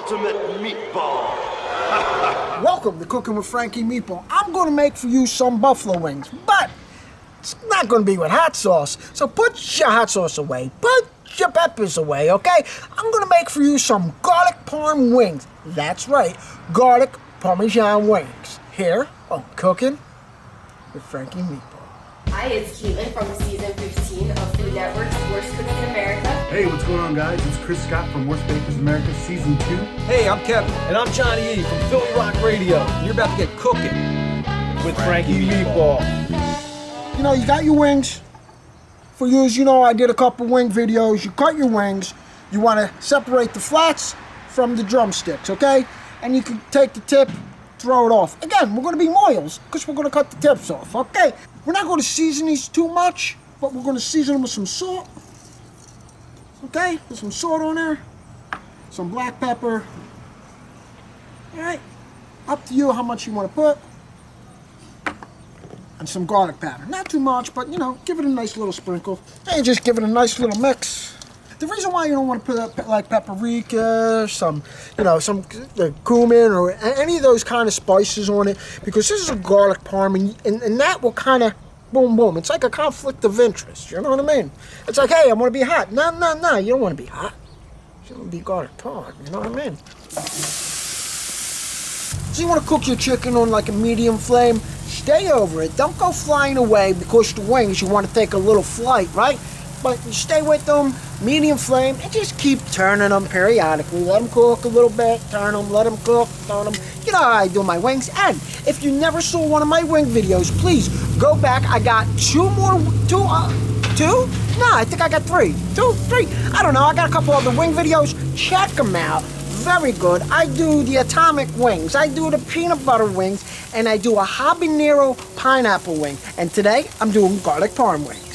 ultimate meatball. Welcome to Cooking with Frankie Meatball. I'm going to make for you some buffalo wings, but it's not going to be with hot sauce. So put your hot sauce away, put your peppers away, okay? I'm going to make for you some garlic parm wings. That's right, garlic parmesan wings. Here on Cooking with Frankie Meatball. Hi, it's Caitlin from season 15 of Food Network's Worst Cooking in America. Hey, what's going on, guys? It's Chris Scott from Worst Bakers America Season 2. Hey, I'm Kevin. And I'm Johnny E. from Philly Rock Radio. And you're about to get cooking with Frankie Meatball. You know, you got your wings. For you, as you know, I did a couple wing videos. You cut your wings. You want to separate the flats from the drumsticks, okay? And you can take the tip, throw it off. Again, we're going to be moils because we're going to cut the tips off, okay? We're not going to season these too much, but we're going to season them with some salt. Okay, put some salt on there, some black pepper. All right, up to you how much you want to put. And some garlic powder. Not too much, but you know, give it a nice little sprinkle. And just give it a nice little mix. The reason why you don't want to put like paprika, some cumin or any of those kind of spices on it, because this is a garlic parm, and that will kind of boom, boom. It's like a conflict of interest. You know what I mean? It's like, hey, I want to be hot. No. You don't want to be hot. You want to be garlic parm. You know what I mean? So you want to cook your chicken on like a medium flame. Stay over it. Don't go flying away because the wings, you want to take a little flight, right? But you stay with them, medium flame, and just keep turning them periodically. Let them cook a little bit, turn them, let them cook, turn them. You know how I do my wings. And if you never saw one of my wing videos, please go back. I got two? No, I think I got three. Three. I don't know. I got a couple other wing videos. Check them out. Very good. I do the atomic wings. I do the peanut butter wings, and I do a habanero pineapple wing. And today, I'm doing garlic parm wings.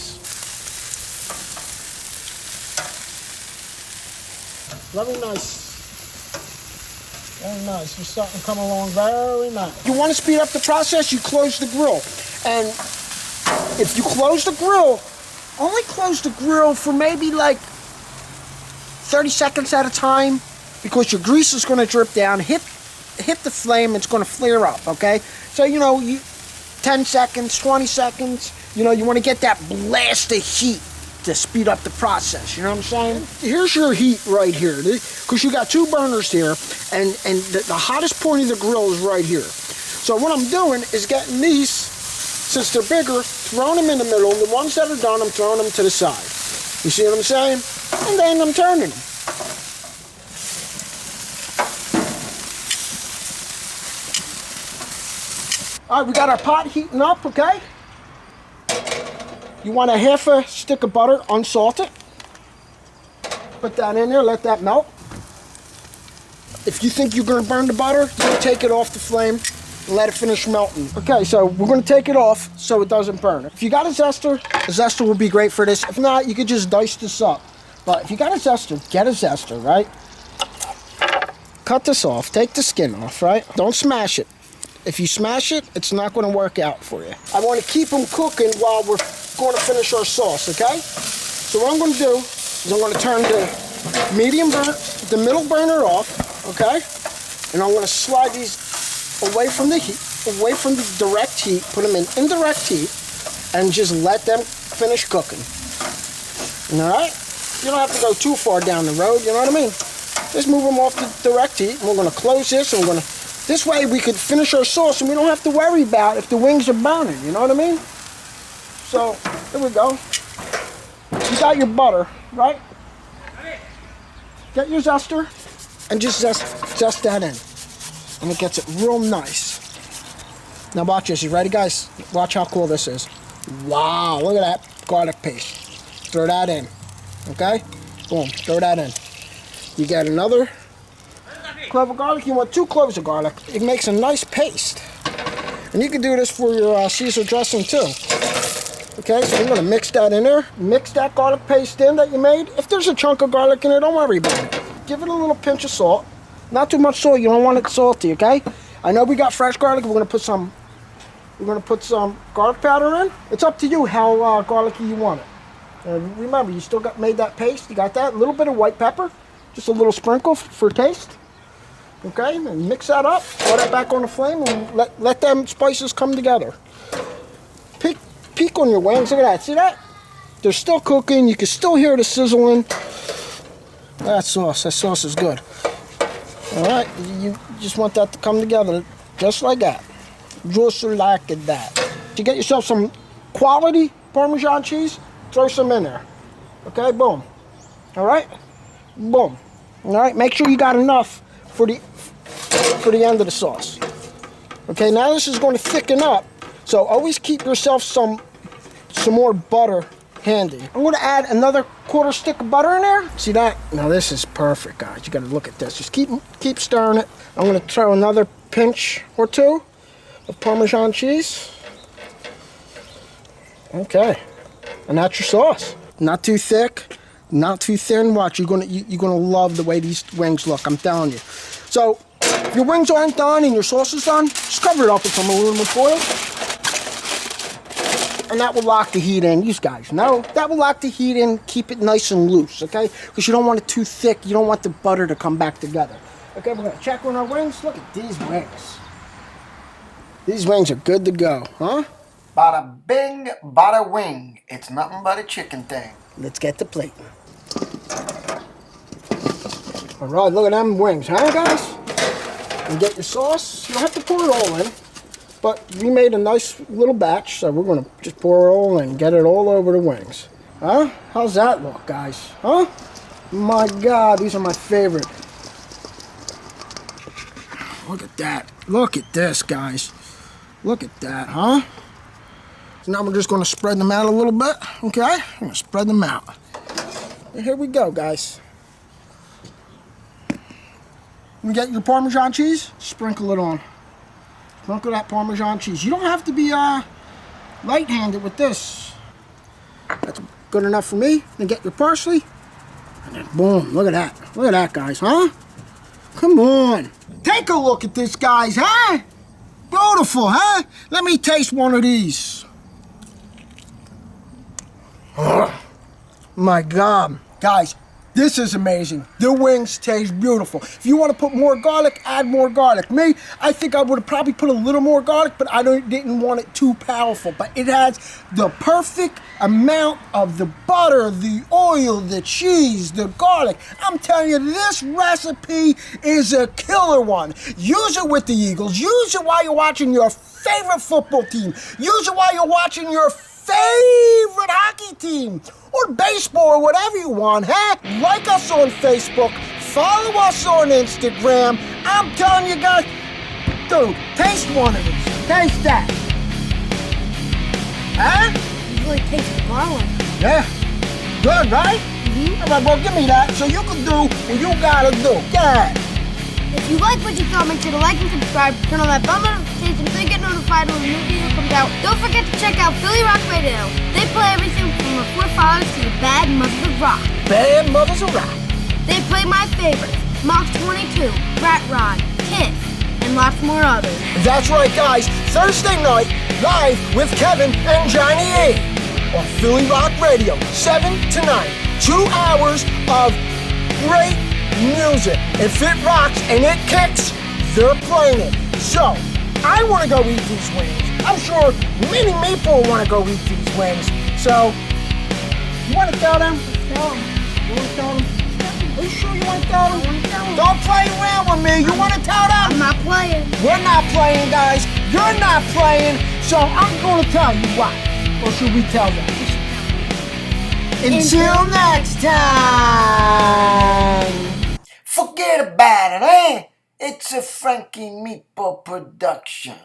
Very nice. Very nice. You're starting to come along very nice. You want to speed up the process, you close the grill. And if you close the grill, only close the grill for maybe like 30 seconds at a time, because your grease is going to drip down, hit the flame, it's going to flare up, okay? So, 10 seconds, 20 seconds, you want to get that blast of heat to speed up the process, you know what I'm saying? Here's your heat right here, because you got two burners here, and the hottest point of the grill is right here. So what I'm doing is getting these, since they're bigger, throwing them in the middle, and the ones that are done, I'm throwing them to the side. You see what I'm saying? And then I'm turning them. All right, we got our pot heating up, okay? You want a half a stick of butter, unsalted. Put that in there, let that melt. If you think you're going to burn the butter, you can take it off the flame and let it finish melting. Okay, so we're going to take it off so it doesn't burn. If you got a zester will be great for this. If not, you could just dice this up. But if you got a zester, get a zester, right? Cut this off, take the skin off, right? Don't smash it. If you smash it, it's not going to work out for you. I want to keep them cooking while we're going to finish our sauce, okay? So what I'm going to do is I'm going to turn the middle burner off, okay? And I'm going to slide these away from the heat, away from the direct heat, put them in indirect heat, and just let them finish cooking. All right? You don't have to go too far down the road, you know what I mean? Just move them off the direct heat, and we're going to close this, and we're going to... This way we could finish our sauce and we don't have to worry about if the wings are burning, you know what I mean? So, here we go. You got your butter, right? Get your zester and just zest that in. And it gets it real nice. Now watch this, you ready guys? Watch how cool this is. Wow, look at that garlic paste. Throw that in, okay? Boom, throw that in. You got another clove of garlic. You want 2 cloves of garlic. It makes a nice paste. And you can do this for your Caesar dressing too. Okay, so we're going to mix that in there. Mix that garlic paste in that you made. If there's a chunk of garlic in there, don't worry about it. Give it a little pinch of salt. Not too much salt. You don't want it salty, okay? I know we got fresh garlic. We're going to put some garlic powder in. It's up to you how garlicky you want it. And remember, you still made that paste. You got that. A little bit of white pepper. Just a little sprinkle for taste. Okay, and mix that up. Throw that back on the flame and let them spices come together. Peek on your wings. Look at that. See that? They're still cooking. You can still hear the sizzling. That sauce is good. All right, you just want that to come together just like that. Just like that. You get yourself some quality Parmesan cheese, throw some in there. Okay, boom. All right, boom. All right, make sure you got enough for the end of the sauce. Okay, now this is going to thicken up, so always keep yourself some more butter handy. I'm going to add another quarter stick of butter in there. See that? Now this is perfect, guys. You got to look at this. Just keep stirring it. I'm going to throw another pinch or two of Parmesan cheese. Okay, and that's your sauce. Not too thick, not too thin. Watch, you're gonna love the way these wings look. I'm telling you. So, if your wings aren't done and your sauce is done, just cover it up with some aluminum foil, and that will lock the heat in. You guys know that will lock the heat in. Keep it nice and loose, okay? Because you don't want it too thick. You don't want the butter to come back together. Okay, we're gonna check on our wings. Look at these wings. These wings are good to go, huh? Bada bing, bada wing. It's nothing but a chicken thing. Let's get to plating. All right, look at them wings, huh, guys? And get your sauce. You don't have to pour it all in, but we made a nice little batch, so we're gonna just pour it all in, get it all over the wings. Huh? How's that look, guys? Huh? My God, these are my favorite. Look at that. Look at this, guys. Look at that, huh? So now we're just going to spread them out a little bit, okay? I'm going to spread them out. And here we go, guys. You get your Parmesan cheese, sprinkle it on. Sprinkle that Parmesan cheese. You don't have to be light-handed with this. That's good enough for me. Then get your parsley, and then boom, look at that. Look at that, guys, huh? Come on. Take a look at this, guys, huh? Beautiful, huh? Let me taste one of these. Oh, my God. Guys, this is amazing. The wings taste beautiful. If you want to put more garlic, add more garlic. Me, I think I would have probably put a little more garlic, but I didn't want it too powerful. But it has the perfect amount of the butter, the oil, the cheese, the garlic. I'm telling you, this recipe is a killer one. Use it with the Eagles. Use it while you're watching your favorite football team. Use it while you're watching your favorite hockey team or baseball or whatever you want, huh? Like us on Facebook, follow us on Instagram. I'm telling you guys, dude, taste one of these. Taste that. Huh? It really tastes garlic. Yeah. Good, right? All right, well, give me that so you can do what you gotta do. Yeah. If you like what you saw, make sure to like and subscribe, turn on that bell notification so you get notified when a new video comes out. Don't forget to check out Philly Rock Radio. They play everything from the forefathers to the Bad Mothers of Rock. Bad Mothers of Rock. They play my favorites, Mach 22, Rat Rod, Kiss, and lots more others. That's right, guys. Thursday night, live with Kevin and Johnny E. on Philly Rock Radio, 7 to 9. 2 hours of great music. If it rocks and it kicks, they're playing it. So, I want to go eat these wings. I'm sure many people want to go eat these wings. So, you want to tell them? Tell them. You want to tell them? Are you sure you want to tell them? Don't play around with me. You want to tell them? I'm not playing. We're not playing, guys. You're not playing. So, I'm going to tell you what. Or should we tell them? Until next time. Forget about it, eh? It's a Frankie Meatball production.